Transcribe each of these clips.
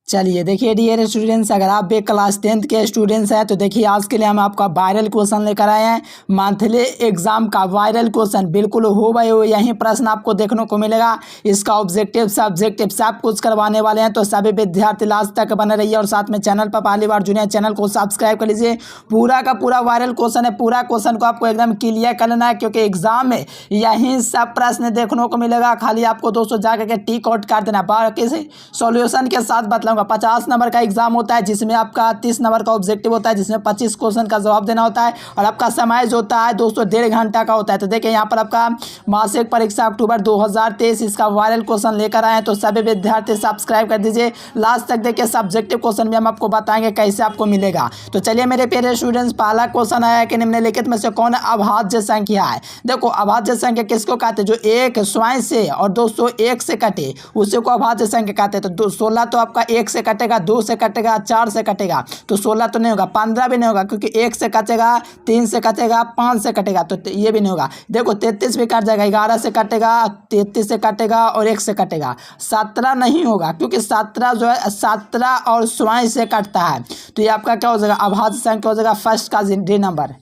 चलिए देखिए dear students, अगर आप भी क्लास 10th के स्टूडेंट्स हैं तो देखिए आज के लिए हम आपका वायरल क्वेश्चन लेकर आए हैं। मंथली एग्जाम का वायरल क्वेश्चन बिल्कुल हो भाई हो यही प्रश्न आपको देखने को मिलेगा। इसका ऑब्जेक्टिव सब्जेक्टिव सब कुछ करवाने वाले हैं, तो सभी विद्यार्थी लास्ट तक बने रहिए और साथ में चैनल पर पहली बार जुड़े हैं चैनल को सब्सक्राइब कर लीजिए। पूरा का पूरा वायरल क्वेश्चन है, पूरा क्वेश्चन को आपको एकदम क्लियर कर लेना है क्योंकि एग्जाम में यही सब प्रश्न देखने को मिलेगा। खाली आपको दोस्तों जाकर के टिक आउट कर देना, बाकी सॉल्यूशन के साथ बतलाऊंगा। 50 नंबर का एग्जाम होता है जिसमें आपका 30 नंबर का ऑब्जेक्टिव होता है, जिसमें 25 क्वेश्चन का जवाब देना होता है और आपका समय जो होता है दोस्तों 1.5 घंटा का होता है। तो देखिए यहाँ पर आपका मासिक परीक्षा अक्टूबर 2023 इसका वायरल क्वेश्चन लेकर आए हैं, तो सभी विद्यार्थी सब्सक्राइब कर दीजिए। लास्ट तक देखिए सब्जेक्टिव क्वेश्चन भी हम आपको बताएंगे कैसे आपको मिलेगा। तो चलिए मेरे प्यारे स्टूडेंट्स, पहला क्वेश्चन आया कि निम्नलिखित में से कौन अभाज्य संख्या है। देखो अभाज्य संख्या किसको कहते हैं, जो एक स्वयं से और दोस्तों एक से कटे उसी को अभाज्य संख्या कहते हैं। तो 16 तो आपका 1 से कटेगा, 2 से कटेगा, 4 से कटेगा, तो 16 तो नहीं होगा। 15 भी नहीं होगा क्योंकि 1 से कटेगा, 3 से कटेगा, 5 से कटेगा, तो ये भी नहीं होगा। देखो 33 भी कट जाएगा, 11 से कटेगा, 33 से कटेगा और 1 से कटेगा। 17 नहीं होगा क्योंकि 17 जो है 17 और स्वयं से कटता है, तो ये आपका क्या हो जाएगा, अभाज्य संख्या हो जाएगा फर्स्ट का डी नंबर।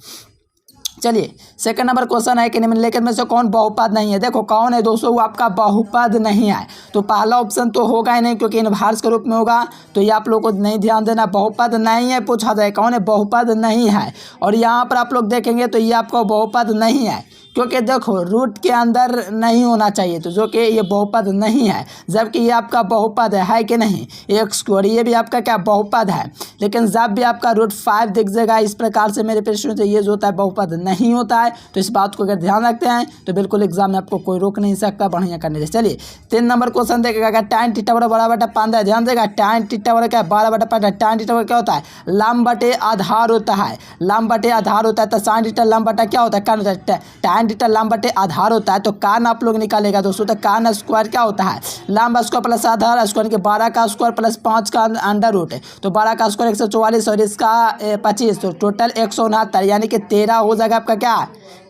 चलिए सेकंड नंबर क्वेश्चन है कि निम्नलिखित में से कौन बहुपद नहीं है। देखो कौन है दोस्तों, वो आपका बहुपद नहीं है। तो पहला ऑप्शन तो होगा ही नहीं क्योंकि इनवर्स के रूप में होगा, तो ये आप लोग को नहीं ध्यान देना। बहुपद नहीं है पूछा जाए, कौन है, बहुपद नहीं है। और यहाँ पर आप लोग देखेंगे तो ये आपका बहुपद नहीं है क्योंकि देखो रूट के अंदर नहीं होना चाहिए, तो जो कि ये बहुपद नहीं है, जबकि ये आपका बहुपद है कि नहीं। एक स्क्वायर ये भी आपका क्या बहुपद है, लेकिन जब भी आपका रूट 5 दिख जाएगा इस प्रकार से मेरे प्रश्न से, ये जो होता है बहुपद नहीं होता है। तो इस बात को अगर ध्यान रखते हैं तो बिल्कुल एग्जाम में आपको कोई रोक नहीं सकता बढ़िया करने से। चलिए 3 नंबर क्वेश्चन देखेगा, tan थीटा बराबर 15। ध्यान देगा tan थीटा बराबर क्या, 12/15। tan थीटा क्या होता है, लंब बटे आधार होता है, लंब बटे आधार होता है। तो sin थीटा लंब बटा क्या होता है, कर्ण होता है। tan थीटा लंब बटे आधार होता है, तो कान आप लोग निकालेगा दोस्तों। तो कान स्क्वायर क्या होता है, लंब स्क्वायर प्लस आधार स्क्वायर के 12 का स्क्वायर प्लस 5 का अंडर रूट है, तो 12 का स्क्वायर 144 और इसका 25, तो टोटल 169 यानी कि 13 हो जाएगा आपका क्या,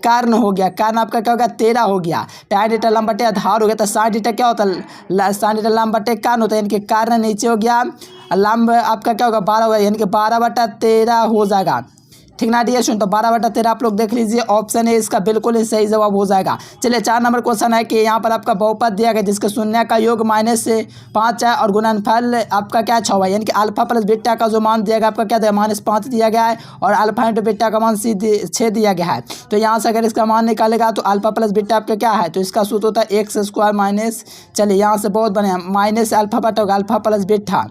कर्ण हो गया। कर्ण आपका क्या होगा, 13 हो गया। tan थीटा लंब बटे आधार हो गया, तो sin थीटा क्या होता है, sin थीटा लंब बटे कर्ण होता है, यानी कि कर्ण नीचे हो गया, लंब आपका क्या होगा 12 होगा, यानी कि 12/13 हो जाएगा। ठीक ना डियर स्टूडेंट, तो 12/13 आप लोग देख लीजिए, ऑप्शन है इसका बिल्कुल ही सही जवाब हो जाएगा। चलिए 4 नंबर क्वेश्चन है कि यहाँ पर आपका बहुपद दिया गया जिसके शून्य का योग -5 है और गुणनफल आपका क्या 6 है, यानी कि अल्फा प्लस बीटा का जो मान दिया गया आपका क्या दिया, -5 दिया गया है और अल्फा इंटू बीटा का मान 6 दिया गया है। तो यहाँ से अगर इसका मान निकालेगा तो अल्फा प्लस बीटा आपका क्या है, तो इसका सूत्र होता है x² माइनस, चलिए यहाँ से बहुत बढ़िया, माइनस अल्फा बटा होगा अल्फा प्लस बीटा।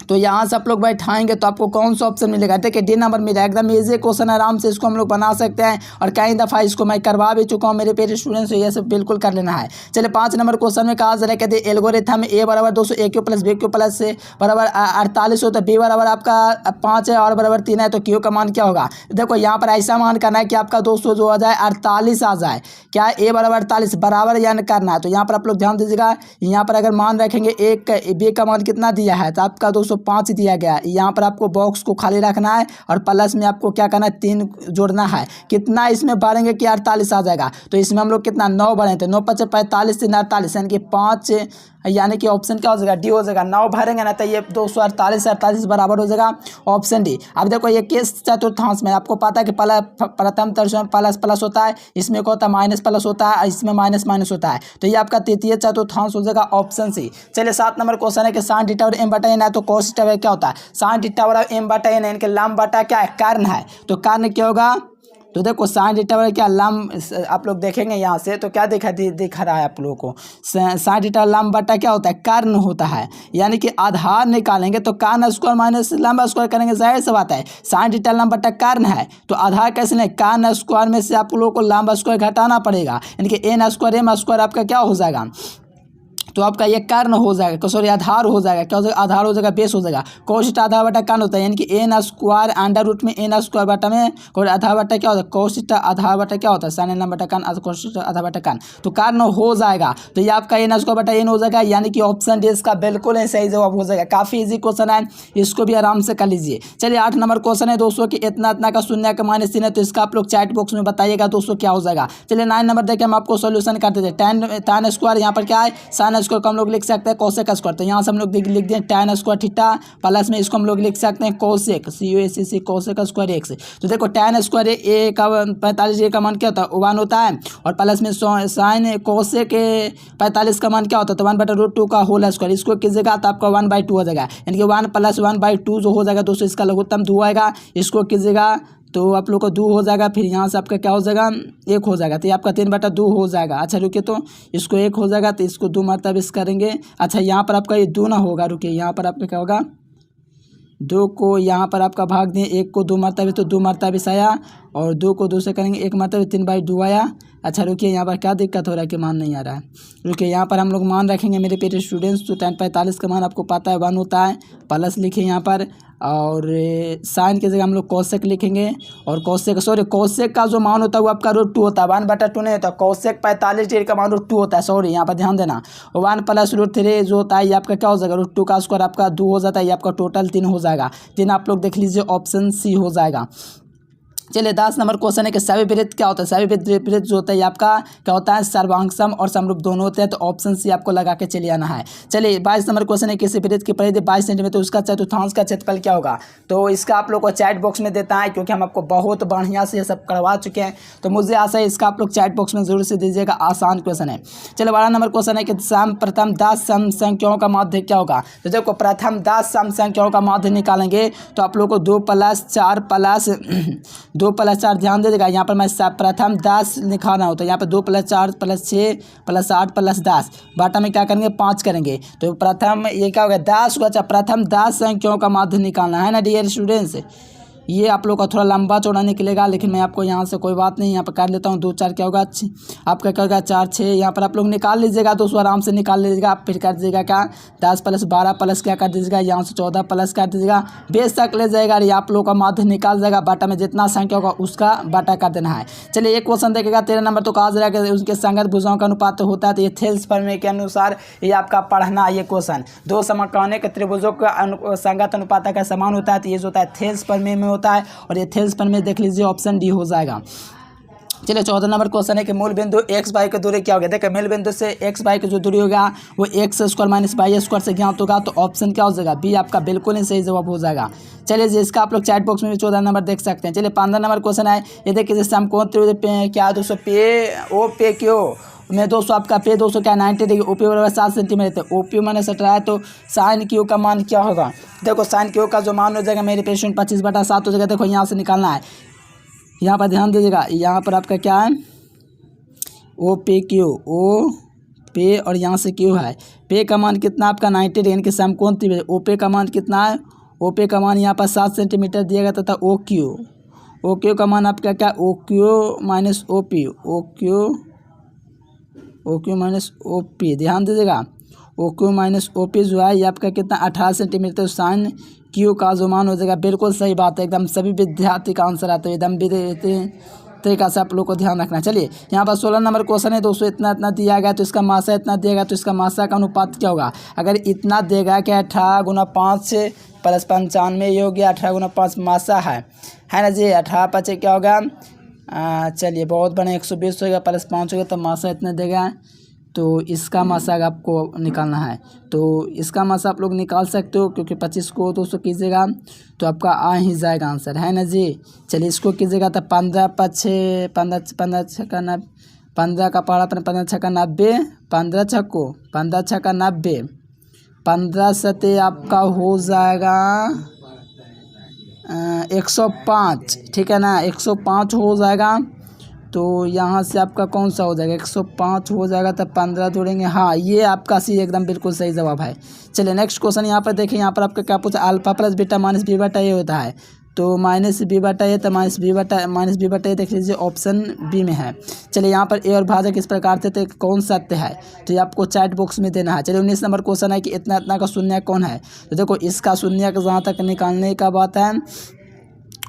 तो यहाँ से आप लोग बैठाएंगे तो आपको कौन सा ऑप्शन मिलेगा, देखिए डी नंबर मिलेगा। एकदम इजी क्वेश्चन, आराम से इसको हम लोग बना सकते हैं और कई दफ़ा इसको मैं करवा भी चुका हूँ मेरे पेरेंट स्टूडेंट्स, ये सब बिल्कुल कर लेना है। चलिए 5 नंबर क्वेश्चन में कहा जा रहा है, कहते हैं एल्गोरिथम ए बराबर 200 a Q plus b Q plus से बराबर 48 हो, तो b बराबर आपका 5 है और बराबर 3 है, तो q का मान क्या होगा। देखो यहाँ पर ऐसा मान करना है कि आपका दोस्तों जो आ जाए 48 आ जाए, क्या a बराबर 48 बराबर यानी करना है। तो यहाँ पर आप लोग ध्यान दीजिएगा, यहाँ पर अगर मान रखेंगे एक b का मान कितना दिया है, तो आपका 205 दिया गया। यहाँ पर आपको बॉक्स को खाली रखना है और प्लस में आपको क्या करना है, 3 जोड़ना है। कितना इसमें भरेंगे कि 48 आ जाएगा, तो इसमें हम लोग कितना 9 भरें, तो 9 × 5 = 45, 3 × 48 यानी कि 5, यानी कि ऑप्शन क्या हो जाएगा, डी हो जाएगा। 9 भरेंगे ना तो ये 248 बराबर हो जाएगा ऑप्शन डी। अब देखो ये केस चतुर्थांश में आपको पता है कि प्रथम तर्ज में प्लस प्लस होता है, इसमें क्या होता है माइनस प्लस होता है, इसमें माइनस माइनस होता है, तो ये आपका तृतीय चतुर्थांश हो जाएगा ऑप्शन सी। चलिए 7 नंबर क्वेश्चन है कि sin थीटा और m/n है, तो cos थीटा क्या होता है, sin थीटा बराबर m/n, यानी कि लंब बटा क्या है, कर्ण है, तो कर्ण क्या होगा। तो देखो sin थीटा बराबर क्या, लंब आप लोग देखेंगे यहाँ से तो क्या दिख रहा है आप लोगों को, sin थीटा लंब बटा क्या होता है, कर्ण होता है, यानी कि आधार निकालेंगे तो कर्ण स्क्वायर माइनस लंब स्क्वायर करेंगे, जाहिर सी बात है sin थीटा लंब बटा कर्ण है, तो आधार कैसे नहीं, कर्ण स्क्वायर में से आप लोगों को लंब स्क्वायर घटाना पड़ेगा, यानी कि n² m² आपका क्या हो जाएगा, तो आपका ये कर्ण हो जाएगा, सॉरी आधार हो जाएगा, क्या हो जाएगा, आधार हो जाएगा, बेस हो जाएगा। cos थीटा आधार बटा कर्ण होता है, यानी कि n² अंडर रूट में n² बटा में और आधार बटा क्या होता है, cos थीटा आधार बटा क्या होता है, sin n बटा कर्ण, cos थीटा आधार बटा कर्ण, तो कर्ण हो जाएगा। तो ये आपका n² बटा n हो जाएगा, यानी कि ऑप्शन डी इसका बिल्कुल सही जवाब हो जाएगा। काफ़ी ईजी क्वेश्चन है, इसको भी आराम से कर लीजिए। चलिए 8 नंबर क्वेश्चन है दोस्तों कि इतना इतना का शून्य का -3 है, तो इसका आप लोग चैट बॉक्स में बताइएगा दोस्तों क्या हो जाएगा। चलिए 9 नंबर देखिए हम आपको सोल्यूशन कर देते हैं। tan² यहाँ पर क्या है, sin² स्क्वायर को हम लोग लिख सकते हैं कोसेक स्क्वायर। तो यहाँ से हम लोग लिख दें tan स्क्वायर थीटा प्लस में इसको हम लोग लिख सकते हैं cosec COSEC cosec square x. तो देखो tan स्क्वायर ए का 45 डिग्री का मान क्या होता है 1 होता है, और प्लस में साइन कोसेक 45 का मान क्या होता है तो 1/√2 का होल स्क्वायर। इसको कीजिएगा तो आपका 1/2 हो जाएगा, यानी कि 1 + 1/2 जो हो जाएगा दोस्तों इसका लघुत्तम 2 आएगा। इसको कीजिएगा तो आप लोग को 2 हो जाएगा, फिर यहाँ से आपका क्या हो जाएगा 1 हो जाएगा, तो ये आपका 3/2 हो जाएगा। अच्छा रुकिए, तो इसको 1 हो जाएगा तो इसको 2 मरतबा इस करेंगे। अच्छा यहाँ पर आपका ये 2 ना होगा, रुकिए यहाँ पर आपका क्या होगा 2 को यहाँ पर आपका भाग दें, 1 को 2 मरतबा तो 2 मरतबा आया, और 2 को 2 से करेंगे 1 मरतबा 3/2 आया। अच्छा रुकिए यहाँ पर क्या दिक्कत हो रहा है कि मान नहीं आ रहा है, रुकिए यहाँ पर हम लोग मान रखेंगे मेरे प्यारे स्टूडेंट्स। तो tan 45 का मान आपको पता है 1 होता है, प्लस लिखिए यहाँ पर, और साइन की जगह हम लोग कोसेक लिखेंगे, और कोसेक का जो मान होता है वो आपका √2 होता है, 1/2 नहीं होता। कोसेक 45 डिग्री का मान √2 होता है, सॉरी यहाँ पर ध्यान देना। 1 + √3 जो होता है ये आपका क्या हो जाएगा √2 का स्क्वायर आपका 2 हो जाता है, ये आपका टोटल 3 हो जाएगा। 3 आप लोग देख लीजिए ऑप्शन सी हो जाएगा। चलिए 10 नंबर क्वेश्चन है कि सभी वृत्त क्या होता है। सभी वृत्त जो होता है आपका क्या होता है सर्वांग और समरूप दोनों होते हैं, तो ऑप्शन सी आपको लगा के चले आना है। चलिए 22 नंबर क्वेश्चन है किसी वृत्त की परिधि 22 सेंटीमीटर, तो उसका चतुर्थांश का क्षेत्रफल क्या होगा। तो इसका आप लोग को चैट बॉक्स में देता है, क्योंकि हम आपको बहुत बढ़िया से ये सब करवा चुके हैं, तो मुझे आशा है इसका आप लोग चैट बॉक्स में जरूर से दीजिएगा, आसान क्वेश्चन है। चलिए 12 नंबर क्वेश्चन है कि प्रथम 10 सम संख्याओं का माध्य क्या होगा। तो देखो प्रथम 10 सम संख्याओं का माध्य निकालेंगे तो आप लोग को 2 + 4 + 4 ध्यान दे देगा। यहाँ पर मैं प्रथम 10 लिखाना होता है, यहाँ पर 2 + 4 + 6 + 8 + 10 बाटा में क्या करेंगे 5 करेंगे। तो प्रथम ये क्या होगा 10 होगा। अच्छा प्रथम 10 संख्याओं का माध्य निकालना है ना डियर स्टूडेंट्स। ये आप लोग का थोड़ा लंबा चौड़ा निकलेगा, लेकिन मैं आपको यहाँ से कोई बात नहीं यहाँ पर कर लेता हूँ। 2 × 4 क्या होगा आपका क्या होगा 4 × 6, यहाँ पर आप लोग निकाल लीजिएगा दोस्तों, आराम से निकाल लीजिएगा। आप फिर कर दीजिएगा क्या 10 + 12 प्लस क्या कर दीजिएगा यहाँ से 14 प्लस कर दीजिएगा, बेशक ले जाएगा, ये आप लोग का माध्य निकाल जाएगा। बाटा में जितना संख्या होगा उसका बाटा कर देना है। चलिए एक क्वेश्चन देखेगा 13 नंबर, तो कहा जा रहा है कि उसके संगत भुजाओं का अनुपात होता है, तो ये थेल्स प्रमेय के अनुसार ये आपका पढ़ना है। ये क्वेश्चन 2 समकोणीय त्रिभुजों का संगत अनुपात का समान होता है, तो ये जो होता है थेल्स प्रमेय में होता है, और ये थेल्स प्रमेय देख लीजिए ऑप्शन डी हो जाएगा। चलिए 14 नंबर क्वेश्चन है कि मूल बिंदु x y की दूरी क्या होगी। देखिए मूल बिंदु से x y की जो दूरी होगा वो x² - y² से ज्ञात होगा, तो ऑप्शन क्या हो जाएगा बी आपका बिल्कुल ही सही जवाब हो जाएगा। चलिए जी इसका आप लोग चैट बॉक्स में भी 14 नंबर देख सकते हैं। चलिए 15 नंबर क्वेश्चन है, ये देखिए समकोण त्रिभुज क्या दोस्तों POPQ में दोस्तों आपका पे दोस्तों क्या 90 डिग्री, OP बराबर 7 सेंटीमीटर, OP मैंने 17 है, तो साइन क्यू का मान क्या होगा। देखो साइन क्यू का जो मान हो जाएगा मेरे पेशेंट 25/7 हो जाएगा। देखो यहाँ से निकालना है, यहाँ पर ध्यान दीजिएगा, यहाँ पर आपका क्या है OPQ पे और यहाँ से क्यू है। पे का मान कितना आपका 90 डिग्री, यानी कि समकोण त्रिभुज। OP का मान कितना है, OP का मान यहाँ पर 7 सेंटीमीटर दिया गया तथा OQ का मान आपका क्या OQ - OP ध्यान दीजिएगा। OQ - OP जो है ये आपका कितना 18 सेंटीमीटर। साइन क्यू का जो मान हो जाएगा बिल्कुल सही बात है, एकदम सभी विद्यार्थी का आंसर आता है, एकदम तरीका से आप लोग को ध्यान रखना। चलिए यहाँ पर 16 नंबर क्वेश्चन है दोस्तों, इतना दिया गया तो इसका मासा इतना दिया गया, तो इसका मासा का अनुपात क्या होगा। अगर इतना देगा कि 18 × 5 + 95 ये हो गया, 18 × 5 मासा है ना जी, 18 × 5 क्या होगा चलिए बहुत बड़ा 120 होगा, + 5 होगा, तो मासा इतना देगा। तो इसका मासा आपको निकालना है, तो इसका मासा आप लोग निकाल सकते हो, क्योंकि 25 को 200 कीजिएगा तो आपका आ ही जाएगा आंसर, है ना जी। चलिए इसको कीजिएगा तो 15 × 6 15 6 का 90, 15 का पहाड़ा 15 6 का 90, 15 6 को 15 6 का 90, 15 7 आपका हो जाएगा 105, ठीक है ना 105 हो जाएगा। तो यहाँ से आपका कौन सा हो जाएगा 105 हो जाएगा, तब 15 जोड़ेंगे, हाँ ये आपका सी एकदम बिल्कुल सही जवाब है। चलिए नेक्स्ट क्वेश्चन यहाँ पर देखिए, यहाँ पर आपका क्या पूछा अल्फा + बीटा - b/a होता है, तो -b/a, तो -b/a देख लीजिए ऑप्शन बी में है। चलिए यहाँ पर ए और भाजक इस प्रकार से तो कौन सत्य है, तो ये आपको चैट बॉक्स में देना है। चलिए 19 नंबर क्वेश्चन है कि इतना का शून्य कौन है। तो देखो इसका शून्य जहाँ तक निकालने का बात है,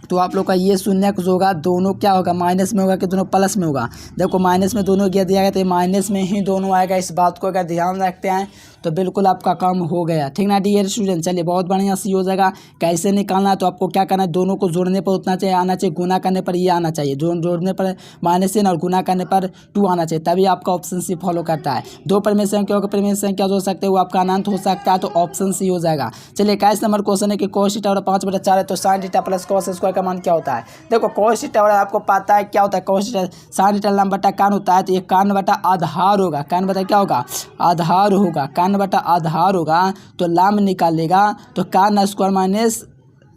तो आप लोग का ये शून्य जो होगा दोनों क्या होगा माइनस में होगा कि दोनों प्लस में होगा। देखो माइनस में दोनों दिया गया तो माइनस में ही दोनों आएगा, इस बात को अगर ध्यान रखते हैं तो बिल्कुल आपका काम हो गया, ठीक ना डियर स्टूडेंट। चलिए बहुत बढ़िया सी हो जाएगा। कैसे निकालना है, तो आपको क्या करना है, दोनों को जोड़ने पर उतना चाहिए आना चाहिए, गुना करने पर ये आना चाहिए, जोड़ने पर -n और गुना करने पर 2 आना चाहिए, तभी आपका ऑप्शन सी फॉलो करता है। दो परिमेय संख्या होगा, परिमेय संख्या जो हो सकते हैं वो आपका अनंत हो सकता है, तो ऑप्शन सी हो जाएगा। चलिए 21 नंबर क्वेश्चन है कि cos थीटा 5/4 है, तो sin theta plus cos square का मान क्या होता है। देखो cos थीटा आपको पता है क्या होता है, cos थीटा sin थीटा लंब बटा कान होता है, तो ये कान बटा आधार होगा, कान बटा क्या होगा, आधार होगा, कान बटा आधार होगा, तो लंब निकालेगा तो कान स्क्वायर माइनस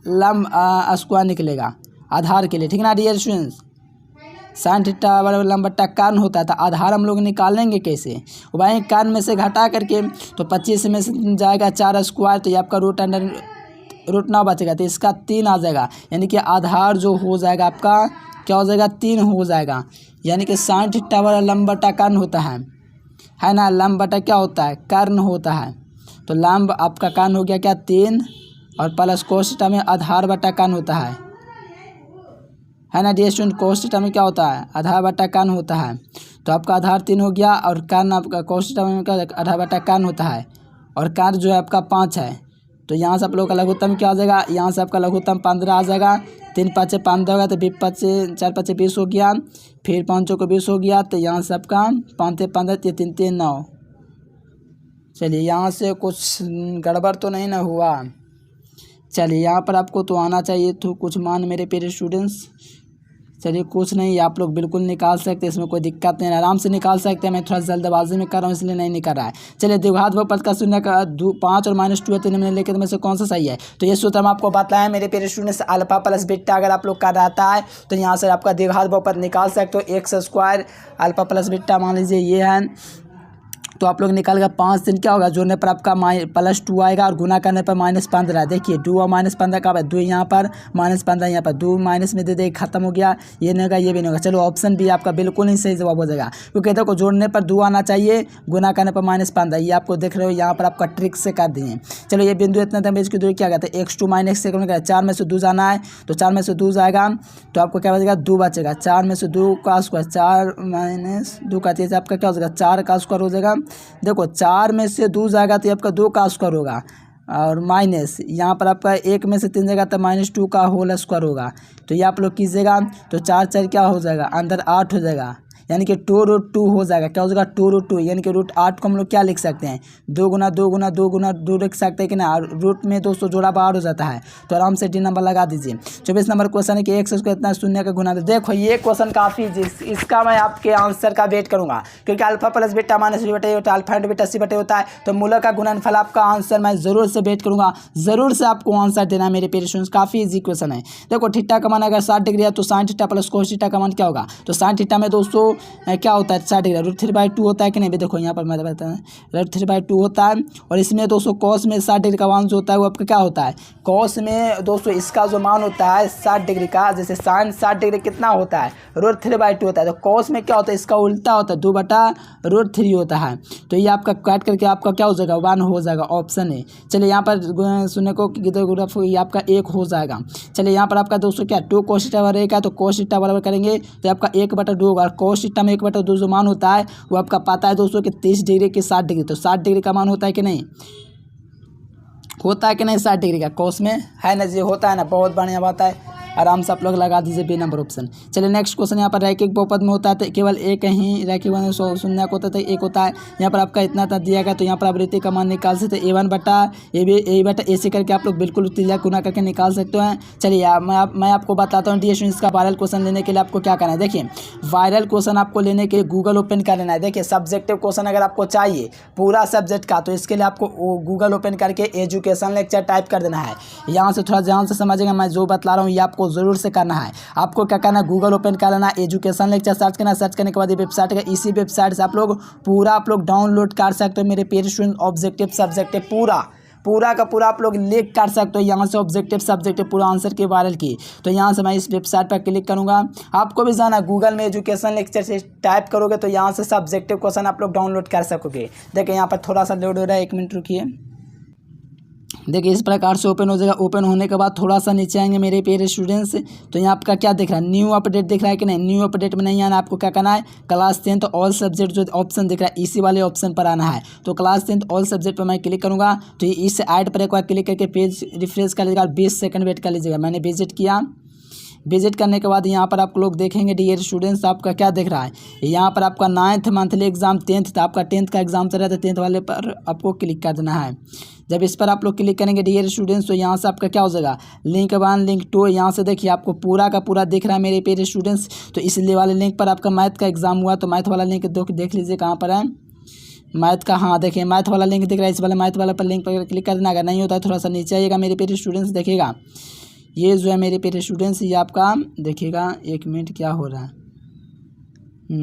लंब स्क्वायर निकलेगा आधार के लिए, ठीक ना डियर स्टूडेंट्स। साइन थीटा बराबर लंब बट्टा कान होता है, तो आधार हम लोग निकालेंगे कैसे, वहीं कान में से घटा करके, तो 25 में से जाएगा 4 स्क्वायर, तो ये आपका √9 बचेगा, तो इसका 3 आ जाएगा, यानी कि आधार जो हो जाएगा आपका क्या हो जाएगा, 3 हो जाएगा। यानी कि साइन थीटा बराबर लंब बट्टा कान होता है ना, लंब बट्टा क्या होता है, कर्ण होता है, तो लंब आपका कान हो गया क्या 3, और प्लस cos थीटा में आधार बट्टा कान होता है ना डियर स्टूडेंट। cos थीटा में क्या होता है, आधार बट्टा कान होता है, तो आपका आधार 3 हो गया, और कान आपका cos थीटा में क्या आधार बट्टा कान होता है, और कान जो है आपका 5 है, तो यहाँ से आप लोग का लघुत्तम क्या आ जाएगा, यहाँ से आपका लघुत्तम 15 आ जाएगा, 3 × 5 = 15 होगा, तो 4 × 5 = 20 हो गया, फिर 5 को 20 हो गया, तो यहाँ से आपका 5 × 15 = 3 × 9। चलिए यहाँ से कुछ गड़बड़ तो नहीं ना हुआ। चलिए यहाँ पर आपको तो आना चाहिए तो कुछ मान मेरे प्यारे स्टूडेंट्स। चलिए कुछ नहीं, आप लोग बिल्कुल निकाल सकते हैं, इसमें कोई दिक्कत नहीं है, आराम से निकाल सकते हैं। मैं थोड़ा जल्दबाजी में कर रहा हूँ इसलिए नहीं निकल रहा है। चलिए द्विघात बहुपद का शून्य का 5 और -2 है, तो इनमें लेके तो में से कौन सा सही है, तो ये सूत्र हम आपको बताएं मेरे प्यारे स्टूडेंट्स, अल्फा प्लस बीटा अगर आप लोग का रहता है तो यहाँ से आपका द्विघात बहुपद निकाल सकते हो। x² अल्फा प्लस बीटा मान लीजिए ये है, तो आप लोग निकाल कर 5 दिन क्या होगा, जोड़ने पर आपका +2 आएगा, और गुना करने पर -15। देखिए 2 और -15 का 2 यहाँ पर -15 यहाँ पर, 2 माइनस में दे दे खत्म हो गया, ये नहीं होगा ये भी नहीं होगा। चलो ऑप्शन बी आपका बिल्कुल नहीं सही जवाब हो जाएगा, क्योंकि देखो जोड़ने पर 2 आना चाहिए, गुना करने पर -15, ये आपको देख रहे हो यहाँ पर आपका ट्रिक से कर दिए। चलो ये बिंदु इतना था, इसकी दूरी क्या कहते हैं, x2 - x 4 में से 2 जाना है, तो 4 में से 2 जाएगा, तो आपको क्या बचेगा 2 बचेगा, 4 में से 2 का स्क्वायर, 4 - 2 का चीज़ आपका क्या हो जाएगा 4 का स्क्वायर हो जाएगा। देखो 4 में से 2 जाएगा तो ये आपका 2 का स्क्वायर होगा, और माइनस यहाँ पर आपका 1 में से 3 जाएगा तो -2 का होल स्क्वायर होगा, तो ये आप लोग कीजिएगा, तो 4 4 क्या हो जाएगा, अंदर 8 हो जाएगा, यानी कि 2√2 हो जाएगा, क्या हो जाएगा 2√2, यानी कि √8 को हम लोग क्या लिख सकते हैं, 2 × 2 × 2 × 2 लिख सकते हैं कि ना, रूट में दोस्तों जोड़ा बाहर हो जाता है, तो आराम से डी नंबर लगा दीजिए। 24 नंबर क्वेश्चन है कि x को इतना शून्य का गुना। देखो ये क्वेश्चन काफ़ी इसका मैं आपके आंसर का वेट करूंगा, क्योंकि alpha plus beta minus B बटे होता है, अल्फा इंटू बीटा सी बटे होता है, तो मूलक का गुणनफल आपका आंसर मैं जरूर से वेट करूंगा, जरूर से आपको आंसर देना है मेरे प्यारे स्टूडेंट्स। काफ़ी ईजी क्वेश्चन है। देखो थीटा का मान अगर 60 डिग्री है, तो sin theta plus cos theta का मान क्या होगा, तो sin थीटा में दोस्तों क्या होता है 60 डिग्री, √3/2 होता है कि नहीं, देखो यहाँ पर मैं बताता हूँ, √3/2 होता है, और इसमें दोस्तों cos में 60 डिग्री का मान जो होता है वो आपका क्या होता है, cos में दोस्तों इसका जो मान होता है 60 डिग्री का, जैसे sin 60 डिग्री कितना होता है √3/2 होता है, तो cos में क्या होता है इसका उल्टा होता है 2/√3 होता है, तो ये आपका काट करके आपका क्या हो जाएगा 1 हो जाएगा, ऑप्शन है। चलिए यहाँ पर सुनने को ये आपका 1 हो जाएगा। चलिए यहाँ पर आपका दोस्तों क्या 2 cos थीटा बराबर 1 है, तो cos थीटा बराबर करेंगे तो आपका 1/2 होगा, cos थीटा में 1/2 जो मान होता है वो आपका पता है दोस्तों कि 30 डिग्री की 60 डिग्री, तो 60 डिग्री का मान होता है कि नहीं, होता है कि नहीं 60 डिग्री का cos में, है ना जी, होता है ना, बहुत बढ़िया बात है, आराम से आप लोग लगा दीजिए बी नंबर ऑप्शन। चलिए नेक्स्ट क्वेश्चन, यहाँ पर रैखिक बहुपद में होता है तो केवल एक ही रैखिक शून्य होता है, एक होता है, यहाँ पर आपका इतना तक दिया गया, तो यहाँ पर आप रीति का मान निकाल सकते हैं, a1/a करके आप लोग बिल्कुल तिल्ला गुना करके निकाल सकते हैं। चलिए मैं आपको बताता हूँ डियर इसका वायरल क्वेश्चन लेने के लिए आपको क्या करना है। देखिए वायरल क्वेश्चन आपको लेने के लिए गूगल ओपन कर लेना है। देखिए सब्जेक्टिव क्वेश्चन अगर आपको चाहिए पूरा सब्जेक्ट का, तो इसके लिए आपको गूगल ओपन करके एजुकेशन लेक्चर टाइप कर देना है। यहाँ से थोड़ा ध्यान से समझिएगा, मैं जो बतला रहा हूँ ये आपको जरूर से करना है। आपको क्या करना है, गूगल ओपन कर लेना, एजुकेशन लेक्चर सर्च करना, सर्च करने के बाद ये वेबसाइट है, इसी वेबसाइट से आप लोग डाउनलोड कर सकते हो मेरे प्यारे स्टूडेंट। ऑब्जेक्टिव सब्जेक्टिव पूरा का पूरा आप लोग लिख कर सकते हो यहाँ से, ऑब्जेक्टिव सब्जेक्टिव पूरा आंसर के वायरल की। तो यहाँ से मैं इस वेबसाइट पर क्लिक करूँगा, आपको भी जाना गूगल में एजुकेशन लेक्चर से टाइप करोगे तो यहाँ से सब्जेक्टिव क्वेश्चन आप लोग डाउनलोड कर सकोगे। देखिए यहाँ पर थोड़ा सा लोड हो रहा है, 1 मिनट रुकिए। देखिए इस प्रकार से ओपन हो जाएगा। ओपन होने के बाद थोड़ा सा नीचे आएंगे मेरे प्यारे स्टूडेंट्स, तो यहाँ आपका क्या दिख रहा है, न्यू अपडेट दिख रहा है कि नहीं। न्यू अपडेट में नहीं आना, आपको क्या करना है, क्लास 10th ऑल सब्जेक्ट जो ऑप्शन दिख रहा है इसी वाले ऑप्शन पर आना है। तो क्लास 10th ऑल सब्जेक्ट पर मैं क्लिक करूँगा तो ये इस ऐड पर एक बार क्लिक करके पेज रिफ्रेश कर लीजिएगा, 20 सेकंड वेट कर लीजिएगा। मैंने विजिट किया, विजिट करने के बाद यहाँ पर आप लोग देखेंगे डियर स्टूडेंट्स आपका क्या दिख रहा है, यहाँ पर आपका 9th मंथली एग्जाम 10th था, आपका 10th का एग्जाम चल रहा था, 10th वाले पर आपको क्लिक कर देना है। जब इस पर आप लोग क्लिक करेंगे डियर स्टूडेंट्स तो यहाँ से आपका क्या हो जाएगा, लिंक 1 लिंक 2, यहाँ से देखिए आपको पूरा का पूरा दिख रहा है मेरे प्यारे स्टूडेंट्स। तो इस वाले लिंक पर आपका मैथ का एग्जाम हुआ, तो मैथ वाला लिंक देख लीजिए कहाँ पर है, मैथ का, हाँ देखिए मैथ वाला लिंक दिख रहा है, इस वाले मैथ वाला पर लिंक पर क्लिक कर देना। अगर नहीं होता है थोड़ा सा नीचे आइएगा मेरे प्यारे स्टूडेंट्स, देखिएगा ये जो है मेरे प्यारे स्टूडेंट्स ये आपका देखिएगा, 1 मिनट क्या हो रहा है,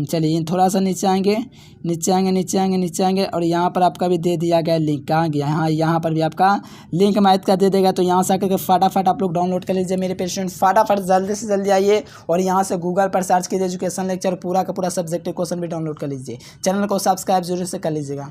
चलिए थोड़ा सा नीचे आएंगे, नीचे आएंगे और यहाँ पर आपका भी दे दिया गया लिंक, कहाँ गया, हाँ यहाँ पर भी आपका लिंक मैथ का दे देगा। तो यहाँ से आकर के फटाफट आप लोग डाउनलोड कर लीजिए मेरे पेशेंट, फटाफट जल्दी से जल्दी आइए और यहाँ से गूगल पर सर्च कीजिए एजुकेशन लेक्चर, पूरा का पूरा सब्जेक्ट क्वेश्चन भी डाउनलोड कर लीजिए। चैनल को सब्सक्राइब जरूर से कर लीजिएगा।